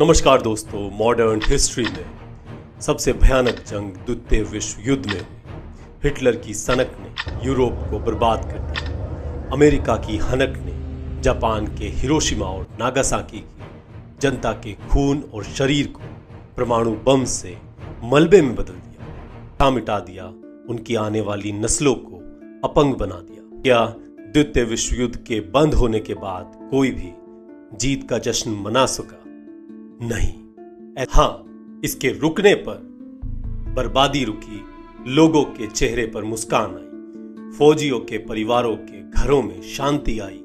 नमस्कार दोस्तों, modern history में सबसे भयानक जंग द्वितीय विश्व युद्ध में हुई। हिटलर की सनक ने यूरोप को बर्बाद कर दिया। अमेरिका की हनक ने जापान के हिरोशिमा और नागासाकी की जनता के खून और शरीर को परमाणु बम से मलबे में बदल दिया, मिटा दिया, उनकी आने वाली नस्लों को अपंग बना दिया। क्या द्वितीय विश्व युद्ध के बंद होने के बाद कोई भी जीत का जश्न मना सका? नहीं। हाँ, इसके रुकने पर बर्बादी रुकी, लोगों के चेहरे पर मुस्कान आई, फौजियों के परिवारों के घरों में शांति आई,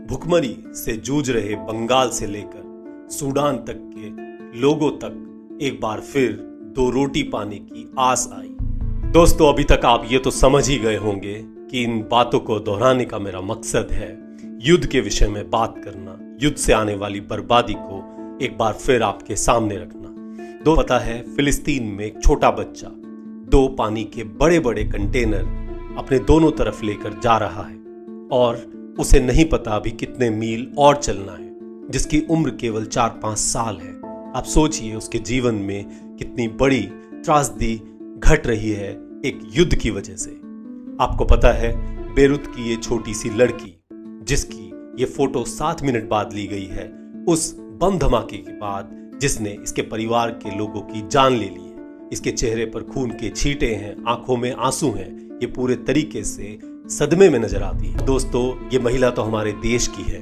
भुखमरी से जूझ रहे बंगाल से लेकर सूडान तक के लोगों तक एक बार फिर दो रोटी पाने की आस आई। दोस्तों, अभी तक आप ये तो समझ ही गए होंगे कि इन बातों को दोहराने का मेरा मकसद है युद्ध के विषय में बात करना, युद्ध से आने वाली बर्बादी को एक बार फिर आपके सामने रखना। पता है, फिलिस्तीन में एक छोटा बच्चा दो पानी के बड़े बड़े कंटेनर अपने दोनों तरफ लेकर जा रहा है और उसे नहीं पता अभी कितने मील और चलना है, जिसकी उम्र केवल 4-5 साल है। आप सोचिए उसके जीवन में कितनी बड़ी त्रासदी घट रही है एक युद्ध की वजह से। आपको पता है, बेरूत की ये छोटी सी लड़की जिसकी ये फोटो 7 मिनट बाद ली गई है, उस बम धमाके के बाद जिसने इसके परिवार के लोगों की जान ले ली है। इसके चेहरे पर खून के छींटे हैं, आंखों में आंसू हैं, ये पूरे तरीके से सदमे में नजर आती है। दोस्तों, ये महिला तो हमारे देश की है।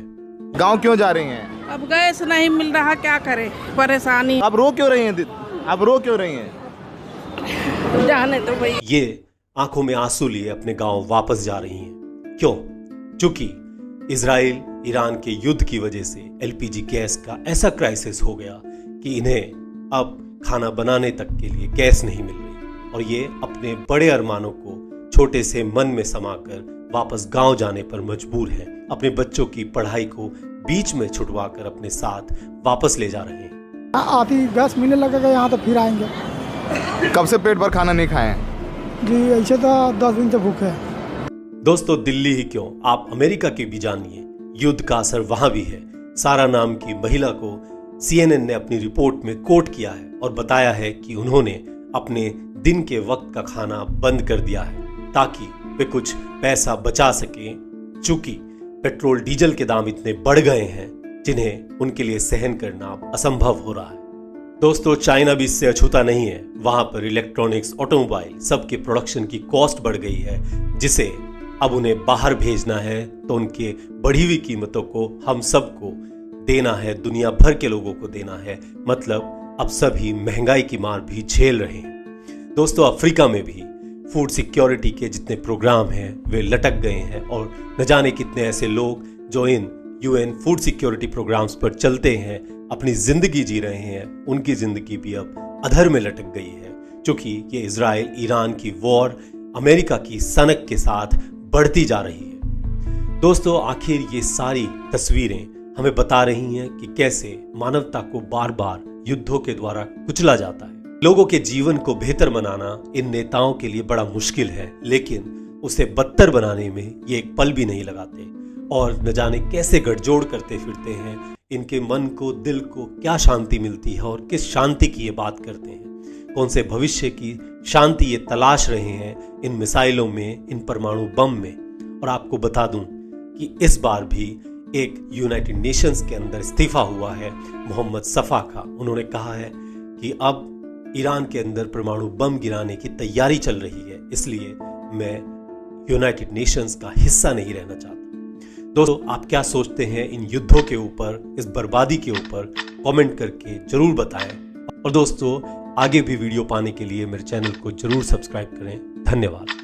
गांव क्यों जा रही हैं? अब गैस नहीं मिल रहा, क्या करें, परेशानी। आप रो क्यों रही हैं? आप रो क्यों रही हैं? जाने तो भाई। ये आंखों में आंसू लिए अपने गांव वापस जा रही हैं। क्यों? क्योंकि इजराइल ईरान के युद्ध की वजह से एलपीजी गैस का ऐसा क्राइसिस हो गया कि इन्हें अब खाना बनाने तक के लिए गैस नहीं मिल रही और ये अपने बड़े अरमानों को छोटे से मन में समाकर वापस गांव जाने पर मजबूर हैं। अपने बच्चों की पढ़ाई को बीच में छुटवाकर अपने साथ वापस ले जा रहे हैं। आती गैस मिलने लगेगा यहाँ तो फिर आएंगे। कब से पेट भर खाना नहीं खाए? जी ऐसे तो 10 दिन से भूखे हैं। दोस्तों, दिल्ली ही क्यों, आप अमेरिका की भी जानिए, युद्ध का असर वहां भी है। सारा नाम की महिला को CNN ने अपनी रिपोर्ट में कोट किया है और बताया है कि उन्होंने अपने दिन के वक्त का खाना बंद कर दिया है ताकि वे कुछ पैसा बचा सकें, चूंकि पेट्रोल डीजल के दाम इतने बढ़ गए हैं जिन्हें उनके लिए सहन करना असंभव हो रहा है। दोस्तों, चाइना भी इससे अछूता नहीं है। वहां पर इलेक्ट्रॉनिक्स, ऑटोमोबाइल सबके प्रोडक्शन की कॉस्ट बढ़ गई है, जिसे अब उन्हें बाहर भेजना है तो उनके बढ़ी हुई कीमतों को हम सबको देना है, दुनिया भर के लोगों को देना है। मतलब अब सभी महंगाई की मार भी झेल रहे हैं। दोस्तों, अफ्रीका में भी फूड सिक्योरिटी के जितने प्रोग्राम हैं वे लटक गए हैं और न जाने कितने ऐसे लोग जो इन UN फूड सिक्योरिटी प्रोग्राम्स पर चलते हैं, अपनी जिंदगी जी रहे हैं, उनकी जिंदगी भी अब अधर में लटक गई है, क्योंकि ये इजराइल ईरान की वॉर अमेरिका की सनक के साथ बढ़ती जा रही है। दोस्तों, आखिर ये सारी तस्वीरें हमें बता रही हैं कि कैसे मानवता को बार बार युद्धों के द्वारा कुचला जाता है। लोगों के जीवन को बेहतर बनाना इन नेताओं के लिए बड़ा मुश्किल है, लेकिन उसे बदतर बनाने में ये एक पल भी नहीं लगाते और न जाने कैसे गठजोड़ करते फिरते हैं। इनके मन को, दिल को क्या शांति मिलती है और किस शांति की ये बात करते हैं, कौन से भविष्य की शांति ये तलाश रहे हैं इन मिसाइलों में, इन परमाणु बम में। और आपको बता दूं कि इस बार भी एक यूनाइटेड नेशंस के अंदर इस्तीफा हुआ है मोहम्मद सफा का। उन्होंने कहा है कि अब ईरान के अंदर परमाणु बम गिराने की तैयारी चल रही है, इसलिए मैं यूनाइटेड नेशंस का हिस्सा नहीं रहना चाहता। दोस्तों, आप क्या सोचते हैं इन युद्धों के ऊपर, इस बर्बादी के ऊपर? कमेंट करके जरूर बताएं। और दोस्तों, आगे भी वीडियो पाने के लिए मेरे चैनल को जरूर सब्सक्राइब करें। धन्यवाद।